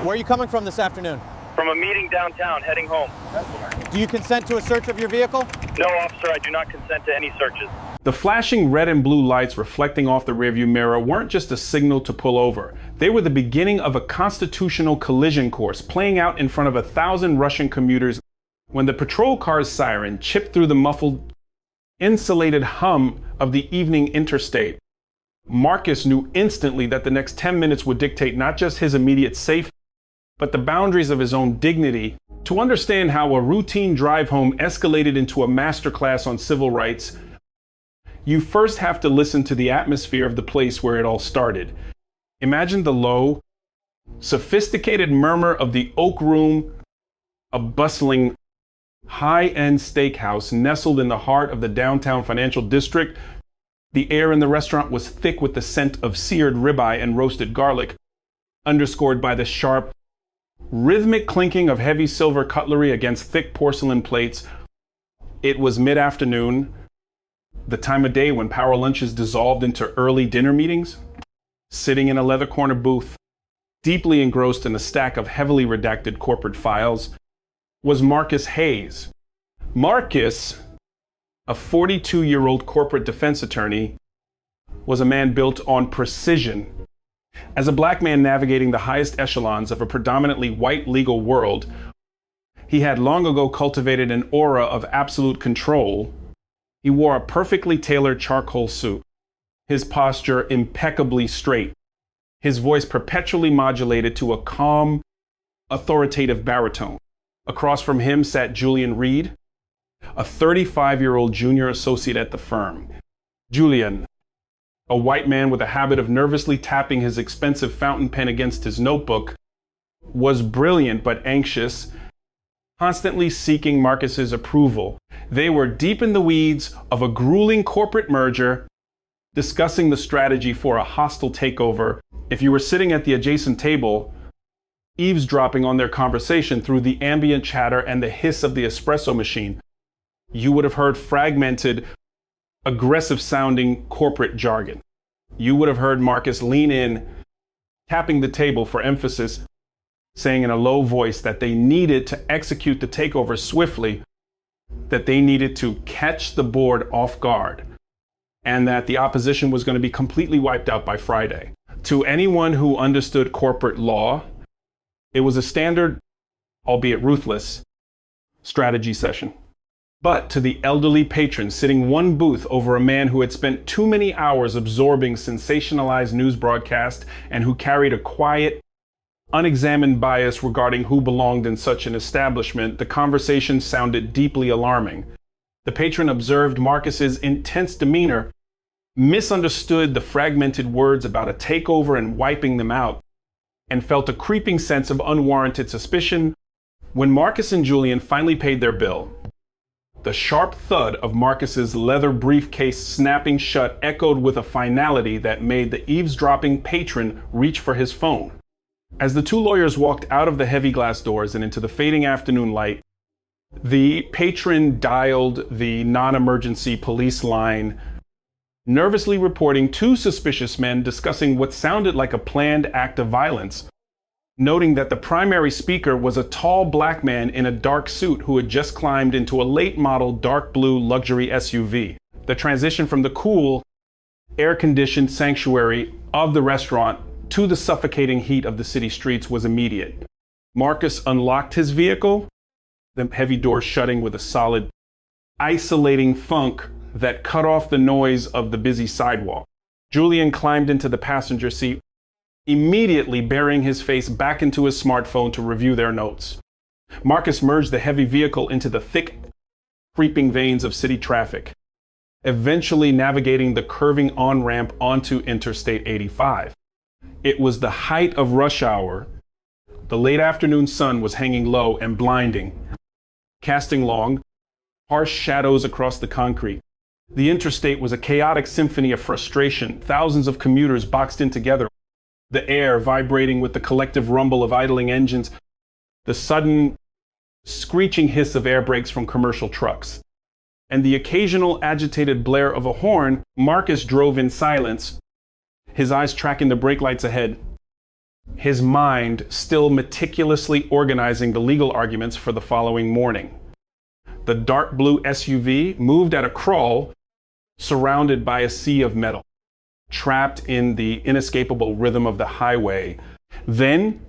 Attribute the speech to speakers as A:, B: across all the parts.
A: Where are you coming from this afternoon?
B: From a meeting downtown, heading home.
A: Do you consent to a search of your vehicle?
B: No, officer, I do not consent to any searches.
C: The flashing red and blue lights reflecting off the rearview mirror weren't just a signal to pull over. They were the beginning of a constitutional collision course playing out in front of 1,000 Russian commuters when the patrol car's siren chipped through the muffled, insulated hum of the evening interstate. Marcus knew instantly that the next 10 minutes would dictate not just his immediate safety, but the boundaries of his own dignity. To understand how a routine drive home escalated into a masterclass on civil rights, you first have to listen to the atmosphere of the place where it all started. Imagine the low, sophisticated murmur of the Oak Room, a bustling, high-end steakhouse nestled in the heart of the downtown financial district. The air in the restaurant was thick with the scent of seared ribeye and roasted garlic, underscored by the sharp, rhythmic clinking of heavy silver cutlery against thick porcelain plates. It was mid-afternoon, the time of day when power lunches dissolved into early dinner meetings. Sitting in a leather corner booth, deeply engrossed in a stack of heavily redacted corporate files, was Marcus Hayes. Marcus, a 42-year-old corporate defense attorney, was a man built on precision. As a black man navigating the highest echelons of a predominantly white legal world, he had long ago cultivated an aura of absolute control. He wore a perfectly tailored charcoal suit, his posture impeccably straight, his voice perpetually modulated to a calm, authoritative baritone. Across from him sat Julian Reed, a 35-year-old junior associate at the firm. Julian, a white man with a habit of nervously tapping his expensive fountain pen against his notebook, was brilliant but anxious, constantly seeking Marcus's approval. They were deep in the weeds of a grueling corporate merger, discussing the strategy for a hostile takeover. If you were sitting at the adjacent table, eavesdropping on their conversation through the ambient chatter and the hiss of the espresso machine, you would have heard fragmented, aggressive-sounding corporate jargon. You would have heard Marcus lean in, tapping the table for emphasis, saying in a low voice that they needed to execute the takeover swiftly, that they needed to catch the board off guard, and that the opposition was going to be completely wiped out by Friday. To anyone who understood corporate law, it was a standard, albeit ruthless, strategy session. But to the elderly patron sitting one booth over a man who had spent too many hours absorbing sensationalized news broadcasts and who carried a quiet, unexamined bias regarding who belonged in such an establishment, the conversation sounded deeply alarming. The patron observed Marcus's intense demeanor, misunderstood the fragmented words about a takeover and wiping them out, and felt a creeping sense of unwarranted suspicion. When Marcus and Julian finally paid their bill, the sharp thud of Marcus's leather briefcase snapping shut echoed with a finality that made the eavesdropping patron reach for his phone. As the two lawyers walked out of the heavy glass doors and into the fading afternoon light, the patron dialed the non-emergency police line, nervously reporting two suspicious men discussing what sounded like a planned act of violence, noting that the primary speaker was a tall black man in a dark suit who had just climbed into a late-model dark blue luxury SUV. The transition from the cool, air-conditioned sanctuary of the restaurant to the suffocating heat of the city streets was immediate. Marcus unlocked his vehicle, the heavy door shutting with a solid, isolating funk that cut off the noise of the busy sidewalk. Julian climbed into the passenger seat, immediately burying his face back into his smartphone to review their notes. Marcus merged the heavy vehicle into the thick, creeping veins of city traffic, eventually navigating the curving on-ramp onto Interstate 85. It was the height of rush hour. The late afternoon sun was hanging low and blinding, casting long, harsh shadows across the concrete. The interstate was a chaotic symphony of frustration, thousands of commuters boxed in together, the air vibrating with the collective rumble of idling engines, the sudden screeching hiss of air brakes from commercial trucks, and the occasional agitated blare of a horn. Marcus drove in silence, his eyes tracking the brake lights ahead, his mind still meticulously organizing the legal arguments for the following morning. The dark blue SUV moved at a crawl, surrounded by a sea of metal, trapped in the inescapable rhythm of the highway. Then,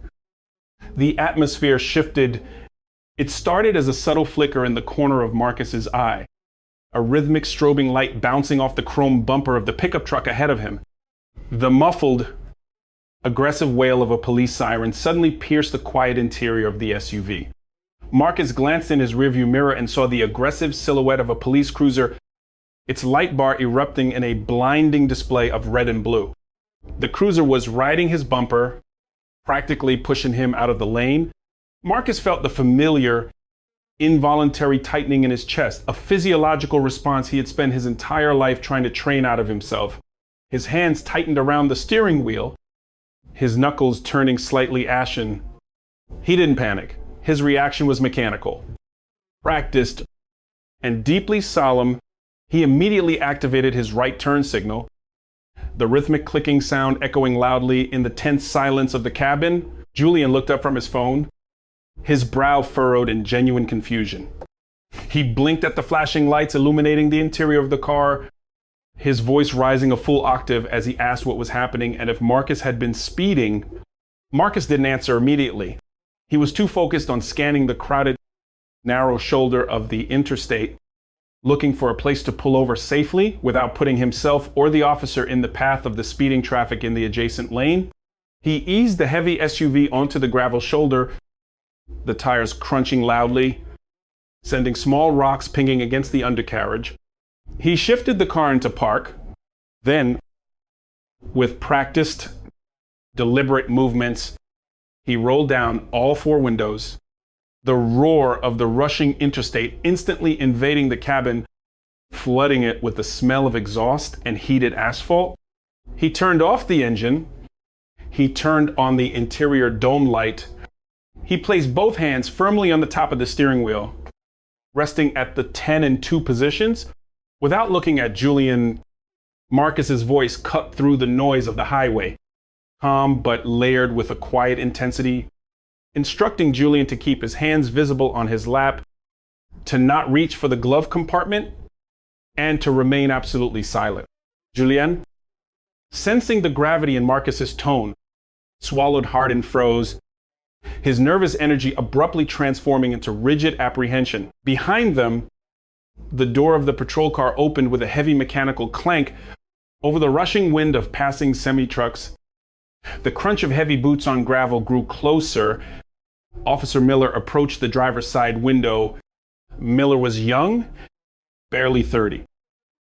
C: the atmosphere shifted. It started as a subtle flicker in the corner of Marcus's eye, a rhythmic strobing light bouncing off the chrome bumper of the pickup truck ahead of him. The muffled, aggressive wail of a police siren suddenly pierced the quiet interior of the SUV. Marcus glanced in his rearview mirror and saw the aggressive silhouette of a police cruiser, its light bar erupting in a blinding display of red and blue. The cruiser was riding his bumper, practically pushing him out of the lane. Marcus felt the familiar, involuntary tightening in his chest, a physiological response he had spent his entire life trying to train out of himself. His hands tightened around the steering wheel, his knuckles turning slightly ashen. He didn't panic. His reaction was mechanical. Practiced and deeply solemn, he immediately activated his right turn signal. The rhythmic clicking sound echoing loudly in the tense silence of the cabin, Julian looked up from his phone, his brow furrowed in genuine confusion. He blinked at the flashing lights illuminating the interior of the car, his voice rising a full octave as he asked what was happening and if Marcus had been speeding. Marcus didn't answer immediately. He was too focused on scanning the crowded, narrow shoulder of the interstate, looking for a place to pull over safely without putting himself or the officer in the path of the speeding traffic in the adjacent lane. He eased the heavy SUV onto the gravel shoulder, the tires crunching loudly, sending small rocks pinging against the undercarriage. He shifted the car into park. Then, with practiced, deliberate movements, he rolled down all four windows, the roar of the rushing interstate instantly invading the cabin, flooding it with the smell of exhaust and heated asphalt. He turned off the engine. He turned on the interior dome light. He placed both hands firmly on the top of the steering wheel, resting at the 10 and 2 positions. Without looking at Julian, Marcus's voice cut through the noise of the highway, calm but layered with a quiet intensity, instructing Julian to keep his hands visible on his lap, to not reach for the glove compartment, and to remain absolutely silent. Julian, sensing the gravity in Marcus's tone, swallowed hard and froze, his nervous energy abruptly transforming into rigid apprehension. Behind them, the door of the patrol car opened with a heavy mechanical clank. Over the rushing wind of passing semi-trucks, the crunch of heavy boots on gravel grew closer. Officer Miller approached the driver's side window. Miller was young, barely 30.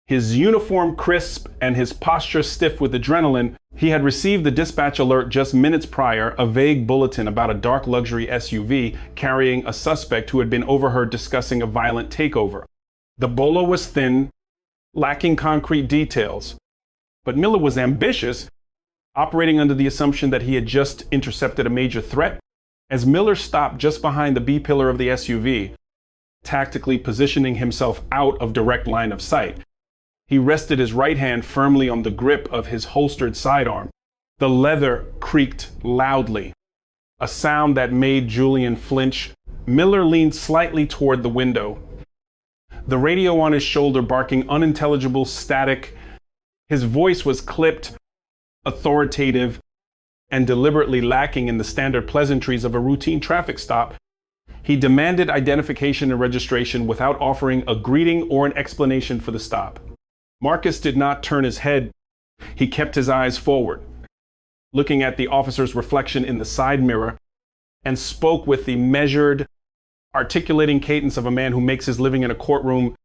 C: His uniform crisp and his posture stiff with adrenaline. He had received the dispatch alert just minutes prior, a vague bulletin about a dark luxury SUV carrying a suspect who had been overheard discussing a violent takeover. The bolo was thin, lacking concrete details, but Miller was ambitious, operating under the assumption that he had just intercepted a major threat. As Miller stopped just behind the B pillar of the SUV, tactically positioning himself out of direct line of sight, he rested his right hand firmly on the grip of his holstered sidearm. The leather creaked loudly, a sound that made Julian flinch. Miller leaned slightly toward the window, the radio on his shoulder barking unintelligible static. His voice was clipped, authoritative, and deliberately lacking in the standard pleasantries of a routine traffic stop. He demanded identification and registration without offering a greeting or an explanation for the stop. Marcus did not turn his head. He kept his eyes forward, looking at the officer's reflection in the side mirror, and spoke with the measured, articulating cadence of a man who makes his living in a courtroom.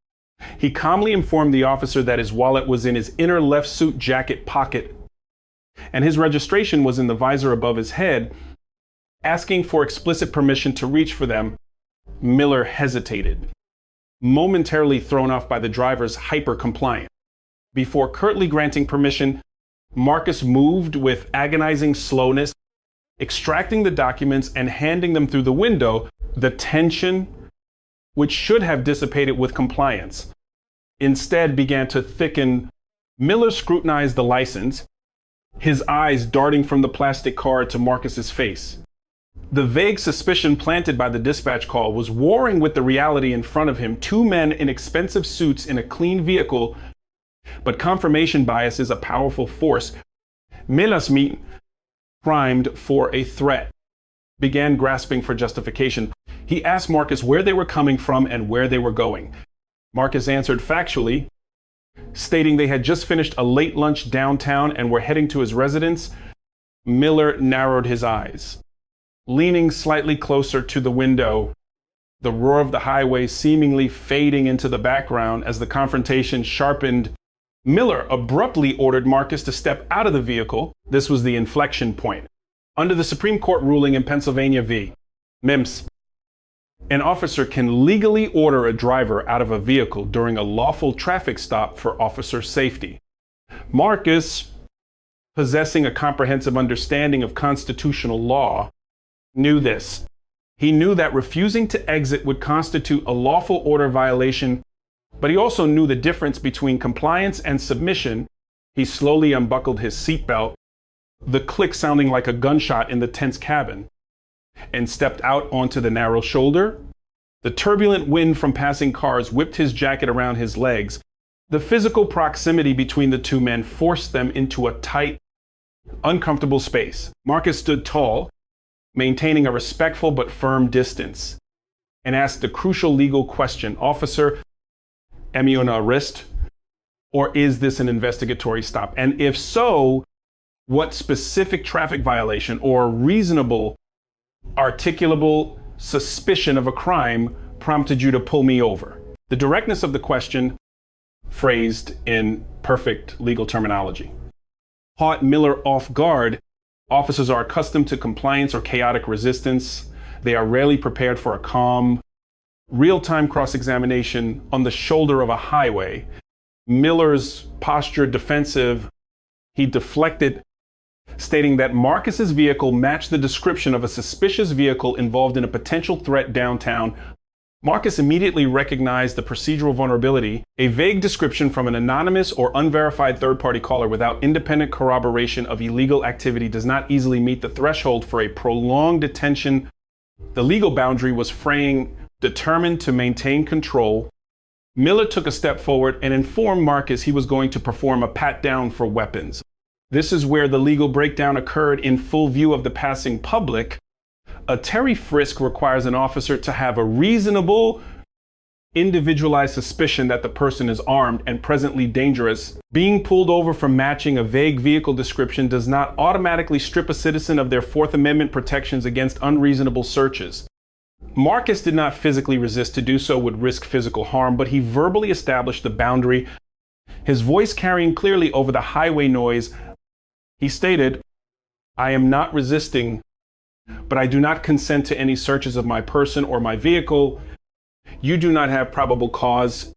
C: He calmly informed the officer that his wallet was in his inner left suit jacket pocket, and his registration was in the visor above his head. Asking for explicit permission to reach for them, Miller hesitated, momentarily thrown off by the driver's hyper-compliance. Before curtly granting permission, Marcus moved with agonizing slowness, extracting the documents and handing them through the window. The tension, which should have dissipated with compliance, instead began to thicken. Miller scrutinized the license, his eyes darting from the plastic card to Marcus's face. The vague suspicion planted by the dispatch call was warring with the reality in front of him, two men in expensive suits in a clean vehicle, but confirmation bias is a powerful force. Milasmit, primed for a threat, began grasping for justification. He asked Marcus where they were coming from and where they were going. Marcus answered factually, stating they had just finished a late lunch downtown and were heading to his residence. Miller narrowed his eyes. Leaning slightly closer to the window, the roar of the highway seemingly fading into the background as the confrontation sharpened, Miller abruptly ordered Marcus to step out of the vehicle. This was the inflection point. Under the Supreme Court ruling in Pennsylvania v. Mims, an officer can legally order a driver out of a vehicle during a lawful traffic stop for officer safety. Marcus, possessing a comprehensive understanding of constitutional law, knew this. He knew that refusing to exit would constitute a lawful order violation, but he also knew the difference between compliance and submission. He slowly unbuckled his seatbelt, the click sounding like a gunshot in the tense cabin, and stepped out onto the narrow shoulder. The turbulent wind from passing cars whipped his jacket around his legs. The physical proximity between the two men forced them into a tight, uncomfortable space. Marcus stood tall, maintaining a respectful but firm distance, and asked the crucial legal question, "Officer, am you under arrest, or is this an investigatory stop? And if so, what specific traffic violation or reasonable, articulable suspicion of a crime prompted you to pull me over?" The directness of the question, phrased in perfect legal terminology, caught Miller off guard. Officers are accustomed to compliance or chaotic resistance. They are rarely prepared for a calm, real-time cross-examination on the shoulder of a highway. Miller's posture defensive. He deflected, stating that Marcus's vehicle matched the description of a suspicious vehicle involved in a potential threat downtown. Marcus immediately recognized the procedural vulnerability. A vague description from an anonymous or unverified third-party caller without independent corroboration of illegal activity does not easily meet the threshold for a prolonged detention. The legal boundary was fraying. Determined to maintain control, Miller took a step forward and informed Marcus he was going to perform a pat-down for weapons. This is where the legal breakdown occurred in full view of the passing public. A Terry frisk requires an officer to have a reasonable, individualized suspicion that the person is armed and presently dangerous. Being pulled over for matching a vague vehicle description does not automatically strip a citizen of their Fourth Amendment protections against unreasonable searches. Marcus did not physically resist. To do so would risk physical harm, but he verbally established the boundary, his voice carrying clearly over the highway noise. He stated, "I am not resisting, but I do not consent to any searches of my person or my vehicle. You do not have probable cause,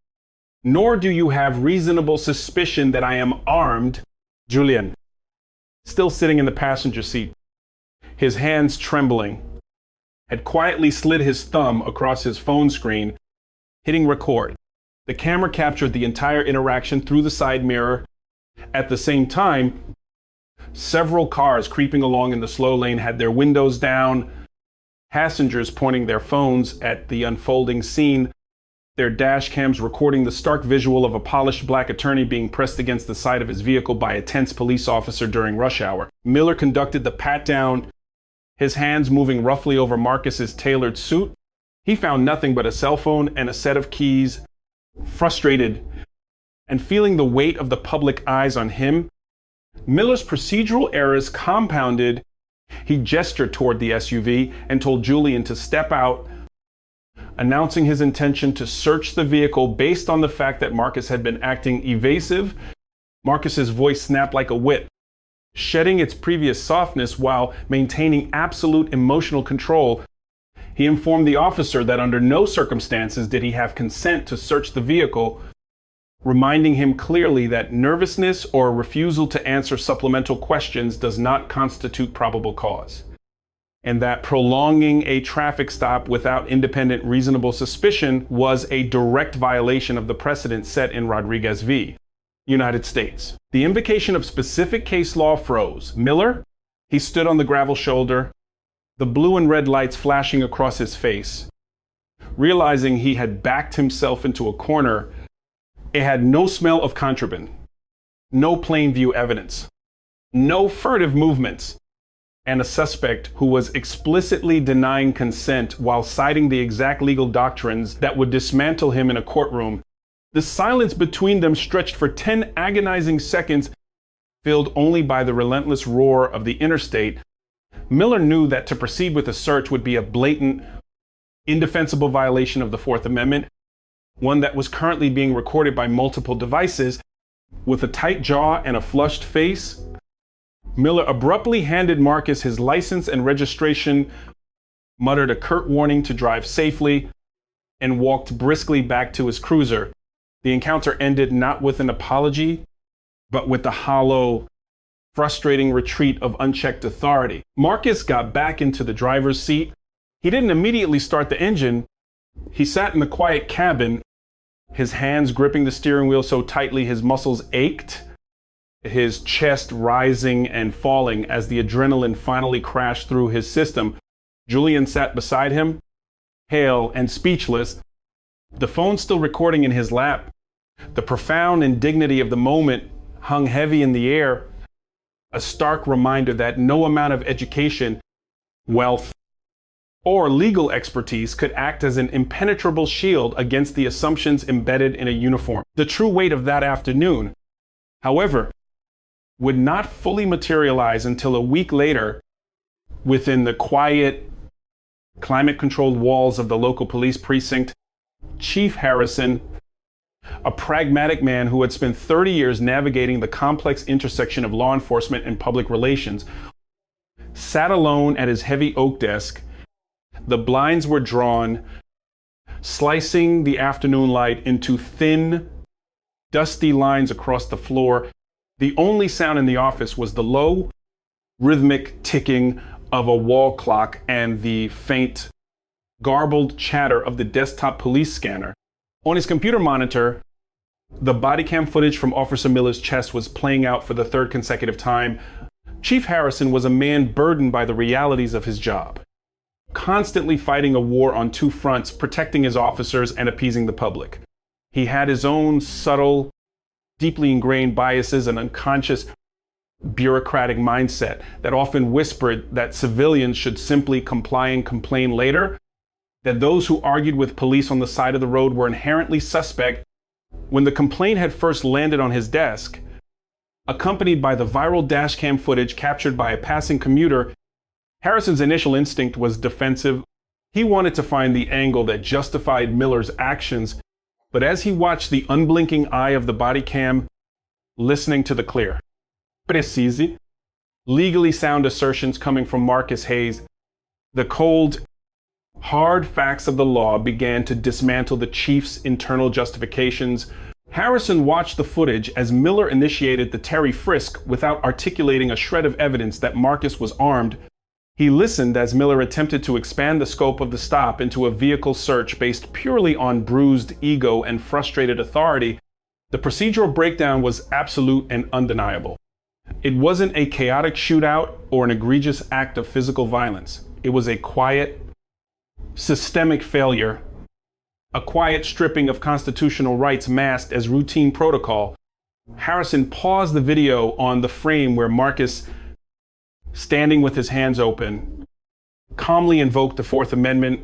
C: nor do you have reasonable suspicion that I am armed." Julian, still sitting in the passenger seat, his hands trembling, had quietly slid his thumb across his phone screen, hitting record. The camera captured the entire interaction through the side mirror. At the same time, several cars creeping along in the slow lane had their windows down, passengers pointing their phones at the unfolding scene, their dash cams recording the stark visual of a polished black attorney being pressed against the side of his vehicle by a tense police officer during rush hour. Miller conducted the pat-down, his hands moving roughly over Marcus's tailored suit. He found nothing but a cell phone and a set of keys. Frustrated and feeling the weight of the public eyes on him, Miller's procedural errors compounded. He gestured toward the SUV and told Julian to step out, announcing his intention to search the vehicle based on the fact that Marcus had been acting evasive. Marcus's voice snapped like a whip, shedding its previous softness while maintaining absolute emotional control. He informed the officer that under no circumstances did he have consent to search the vehicle, reminding him clearly that nervousness or refusal to answer supplemental questions does not constitute probable cause, and that prolonging a traffic stop without independent reasonable suspicion was a direct violation of the precedent set in Rodriguez v. United States. The invocation of specific case law froze. Miller, he stood on the gravel shoulder, the blue and red lights flashing across his face. Realizing he had backed himself into a corner, it had no smell of contraband, no plain view evidence, no furtive movements, and a suspect who was explicitly denying consent while citing the exact legal doctrines that would dismantle him in a courtroom. The silence between them stretched for 10 agonizing seconds, filled only by the relentless roar of the interstate. Miller knew that to proceed with a search would be a blatant, indefensible violation of the Fourth Amendment, one that was currently being recorded by multiple devices. With a tight jaw and a flushed face, Miller abruptly handed Marcus his license and registration, muttered a curt warning to drive safely, and walked briskly back to his cruiser. The encounter ended not with an apology, but with the hollow, frustrating retreat of unchecked authority. Marcus got back into the driver's seat. He didn't immediately start the engine. He sat in the quiet cabin, his hands gripping the steering wheel so tightly his muscles ached, his chest rising and falling as the adrenaline finally crashed through his system. Julian sat beside him, pale and speechless, the phone still recording in his lap. The profound indignity of the moment hung heavy in the air, a stark reminder that no amount of education, wealth, or legal expertise could act as an impenetrable shield against the assumptions embedded in a uniform. The true weight of that afternoon, however, would not fully materialize until a week later within the quiet, climate-controlled walls of the local police precinct. Chief Harrison, a pragmatic man who had spent 30 years navigating the complex intersection of law enforcement and public relations, sat alone at his heavy oak desk. The blinds were drawn, slicing the afternoon light into thin, dusty lines across the floor. The only sound in the office was the low, rhythmic ticking of a wall clock and the faint, garbled chatter of the desktop police scanner. On his computer monitor, the body cam footage from Officer Miller's chest was playing out for the third consecutive time. Chief Harrison was a man burdened by the realities of his job, constantly fighting a war on two fronts, protecting his officers and appeasing the public. He had his own subtle, deeply ingrained biases and unconscious bureaucratic mindset that often whispered that civilians should simply comply and complain later, that those who argued with police on the side of the road were inherently suspect. When the complaint had first landed on his desk, accompanied by the viral dashcam footage captured by a passing commuter, Harrison's initial instinct was defensive. He wanted to find the angle that justified Miller's actions, but as he watched the unblinking eye of the body cam, listening to the clear, precise, legally sound assertions coming from Marcus Hayes, the cold, hard facts of the law began to dismantle the chief's internal justifications. Harrison watched the footage as Miller initiated the Terry frisk without articulating a shred of evidence that Marcus was armed. He listened as Miller attempted to expand the scope of the stop into a vehicle search based purely on bruised ego and frustrated authority. The procedural breakdown was absolute and undeniable. It wasn't a chaotic shootout or an egregious act of physical violence. It was a quiet, systemic failure, a quiet stripping of constitutional rights masked as routine protocol. Harrison paused the video on the frame where Marcus, standing with his hands open, calmly invoked the Fourth Amendment.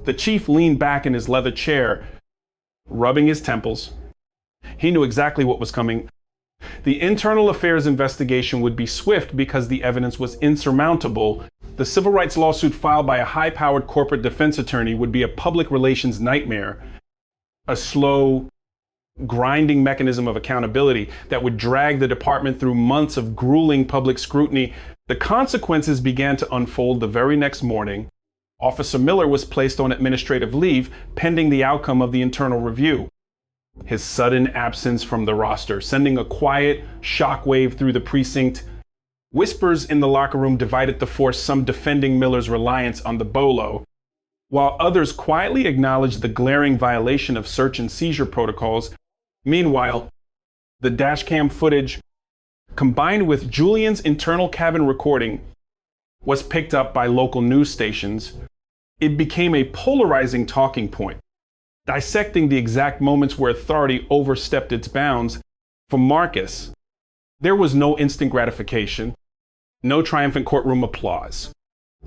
C: The chief leaned back in his leather chair, rubbing his temples. He knew exactly what was coming. The internal affairs investigation would be swift because the evidence was insurmountable. The civil rights lawsuit filed by a high-powered corporate defense attorney would be a public relations nightmare, a slow, grinding mechanism of accountability that would drag the department through months of grueling public scrutiny. The consequences began to unfold the very next morning. Officer Miller was placed on administrative leave pending the outcome of the internal review. His sudden absence from the roster, sending a quiet shockwave through the precinct. Whispers in the locker room divided the force, some defending Miller's reliance on the bolo, while others quietly acknowledged the glaring violation of search and seizure protocols. Meanwhile, The dashcam footage, combined with Julian's internal cabin recording, was picked up by local news stations. It became a polarizing talking point, dissecting the exact moments where authority overstepped its bounds. For Marcus, there was no instant gratification, no triumphant courtroom applause.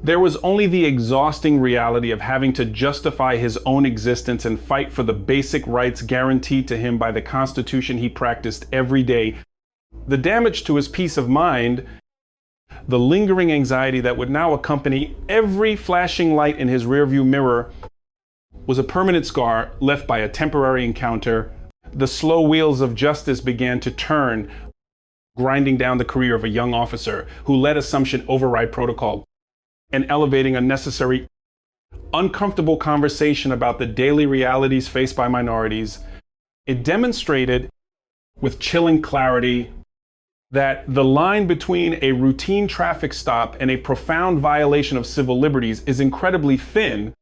C: There was only the exhausting reality of having to justify his own existence and fight for the basic rights guaranteed to him by the Constitution he practiced every day. The damage to his peace of mind, the lingering anxiety that would now accompany every flashing light in his rearview mirror, was a permanent scar left by a temporary encounter. The slow wheels of justice began to turn, grinding down the career of a young officer who let assumption override protocol and elevating a necessary, uncomfortable conversation about the daily realities faced by minorities. It demonstrated with chilling clarity that the line between a routine traffic stop and a profound violation of civil liberties is incredibly thin,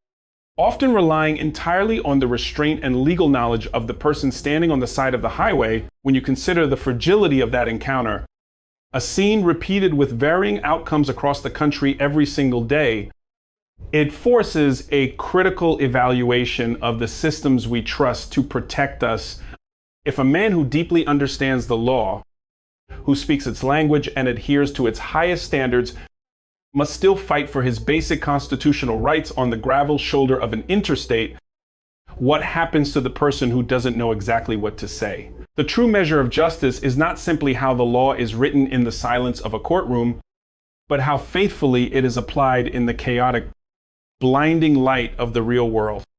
C: often relying entirely on the restraint and legal knowledge of the person standing on the side of the highway. When you consider the fragility of that encounter, a scene repeated with varying outcomes across the country every single day, it forces a critical evaluation of the systems we trust to protect us. If a man who deeply understands the law, who speaks its language and adheres to its highest standards, must still fight for his basic constitutional rights on the gravel shoulder of an interstate, what happens to the person who doesn't know exactly what to say? The true measure of justice is not simply how the law is written in the silence of a courtroom, but how faithfully it is applied in the chaotic, blinding light of the real world.